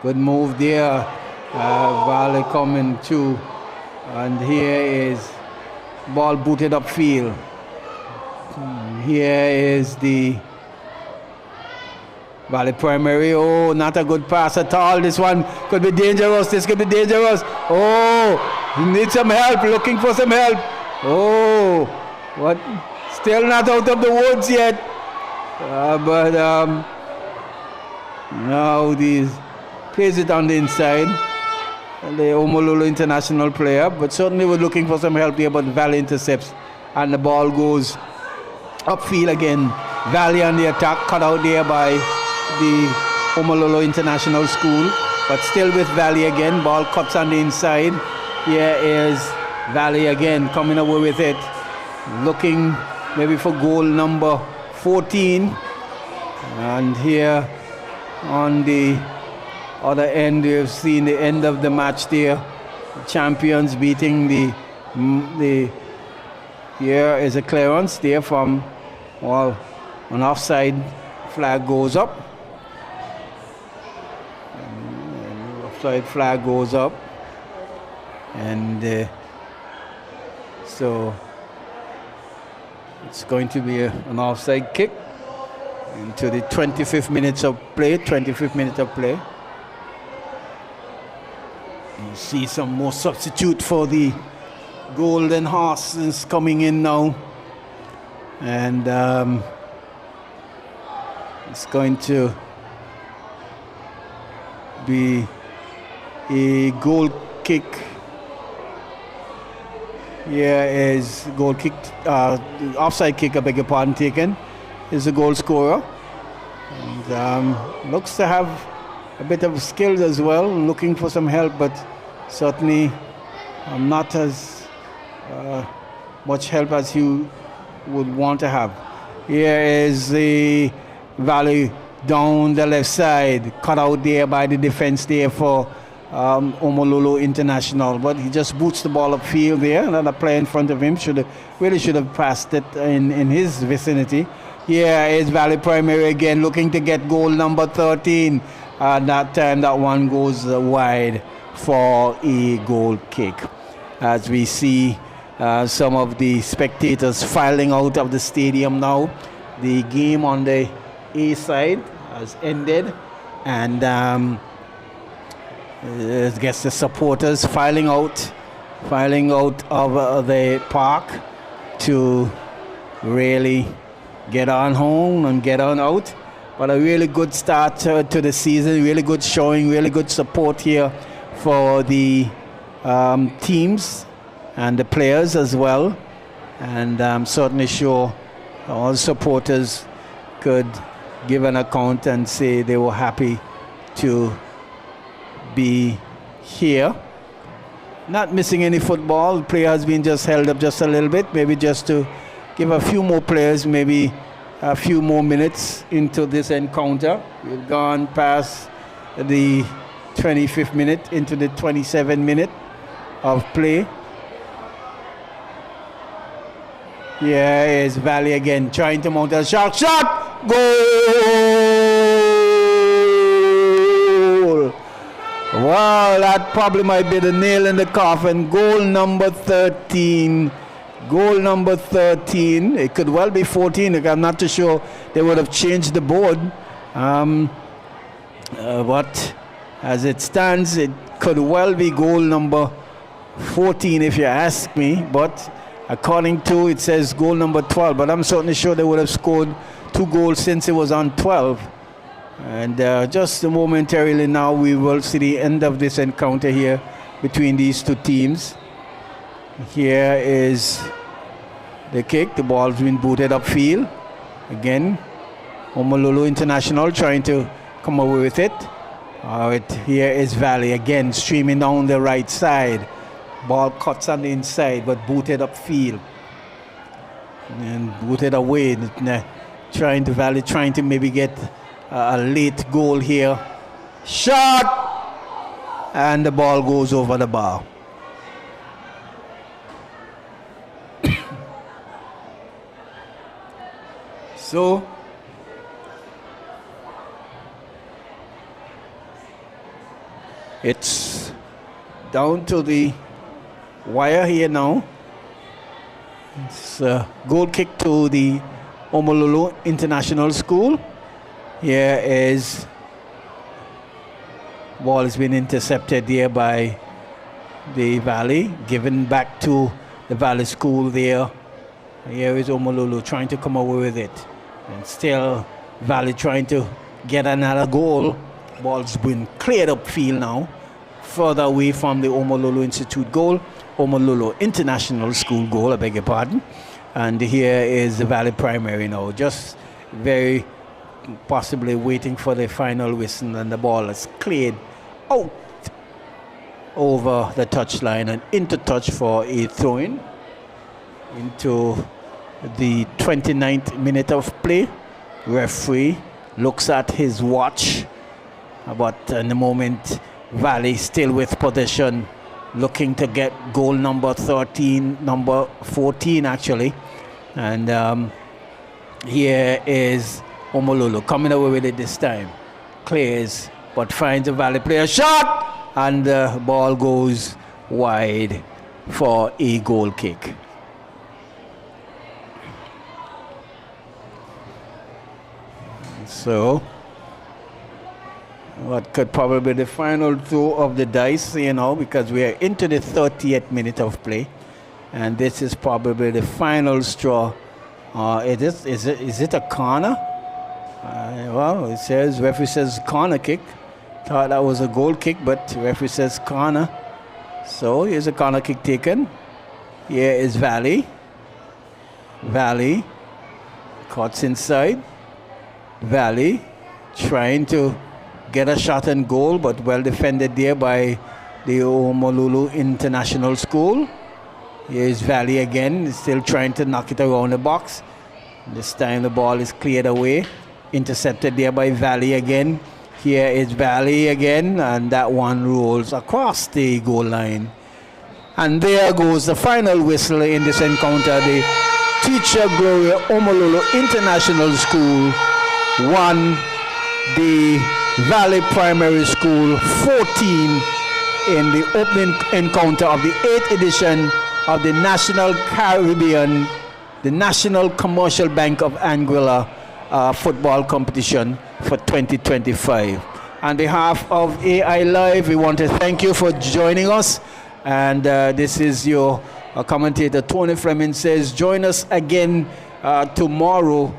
Good move there. Valley coming too. And here is ball booted upfield. Here is the Valley Primary. Oh, not a good pass at all. This one could be dangerous. This could be dangerous. Oh, need some help. Looking for some help. Oh, what? Still not out of the woods yet. But now these plays it on the inside. The Omololo International player, but certainly we're looking for some help here, but Valley intercepts and the ball goes upfield again. Valley on the attack, cut out there by the Omololo International School. but still with Valley again. Ball cuts on the inside. Here is Valley again coming away with it, looking maybe for goal number 14. And here on the other end, you've seen the end of the match there. Champions beating the here is a clearance there from, well, an offside flag goes up. And offside flag goes up. And so it's going to be an offside kick into the 25th minute of play. You see some more substitute for the Golden Horses coming in now. And it's going to be a goal kick. Here is goal kick, offside kick, I beg your pardon, taken. Is the goal scorer. And looks to have a bit of skill as well, looking for some help, but certainly not as much help as you would want to have. Here is the Valley down the left side, cut out there by the defense there for Omololo International, but he just boots the ball upfield there. Another player in front of him should have passed it in his vicinity. Here is Valley Primary again, looking to get goal number 13. That time that one goes wide for a goal kick. As we see some of the spectators filing out of the stadium now. The game on the A side has ended, and I guess the supporters filing out of the park to really get on home and get on out. But a really good start to the season, really good showing, really good support here for the teams and the players as well. And I'm certainly sure all supporters could give an account and say they were happy to be here. Not missing any football. The play has been just held up just a little bit, maybe just to give a few more players maybe a few more minutes into this encounter. We've gone past the 25th minute into the 27th minute of play. Here is Valley again, trying to mount a shot. Goal! Wow, that probably might be the nail in the coffin. Goal number 13. Goal number 13. It could well be 14. I'm not too sure they would have changed the board. But as it stands, it could well be goal number 14 if you ask me. But according to it says goal number 12. But I'm certainly sure they would have scored 2 goals since it was on 12. And just momentarily now we will see the end of this encounter here between these two teams. Here is the kick. The ball's been booted upfield. Again, Omololo International trying to come away with it. Here is Valley again, streaming down the right side. Ball cuts on the inside, but booted upfield. And booted away. Valley trying to maybe get a late goal here. Shot! And the ball goes over the bar. So, it's down to the wire here now. It's a goal kick to the Omololo International School. Here is ball has been intercepted there by the Valley, given back to the Valley School there. Here is Omololo trying to come away with it. And still Valley trying to get another goal. Ball's been cleared upfield now, further away from the Omololo Institute goal. Omololo International School goal, I beg your pardon. And here is the Valley Primary now, just very possibly waiting for the final whistle, and the ball is cleared out over the touchline and into touch for a throw-in into the 29th minute of play. Referee looks at his watch, but in the moment Valley still with possession, looking to get goal number 14 actually. And here is Omololo coming away with it this time. Clears, but finds a Valley player, shot, and the ball goes wide for a goal kick. So, what could probably be the final throw of the dice, because we are into the 30th minute of play, and this is probably the final straw. Is it a corner? Well, it says, referee says corner kick. Thought that was a goal kick, but referee says corner. So here's a corner kick taken. Here is Valley. Valley cuts inside. Valley trying to get a shot and goal, but well defended there by the Omololo International School. Here's Valley again, still trying to knock it around the box. This time the ball is cleared away. Intercepted there by Valley again. Here is Valley again, and that one rolls across the goal line. And there goes the final whistle in this encounter. The Teacher Gloria Omololo International School won the Valley Primary School 14 in the opening encounter of the 8th edition of the National Caribbean, the National Commercial Bank of Anguilla football competition for 2025. On behalf of AI Live, we want to thank you for joining us. And this is your commentator, Tony Fleming, says join us again tomorrow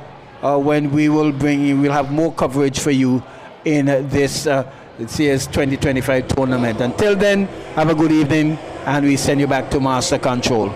when we'll have more coverage for you in this CS 2025 tournament. Until then, have a good evening, and we send you back to Master Control.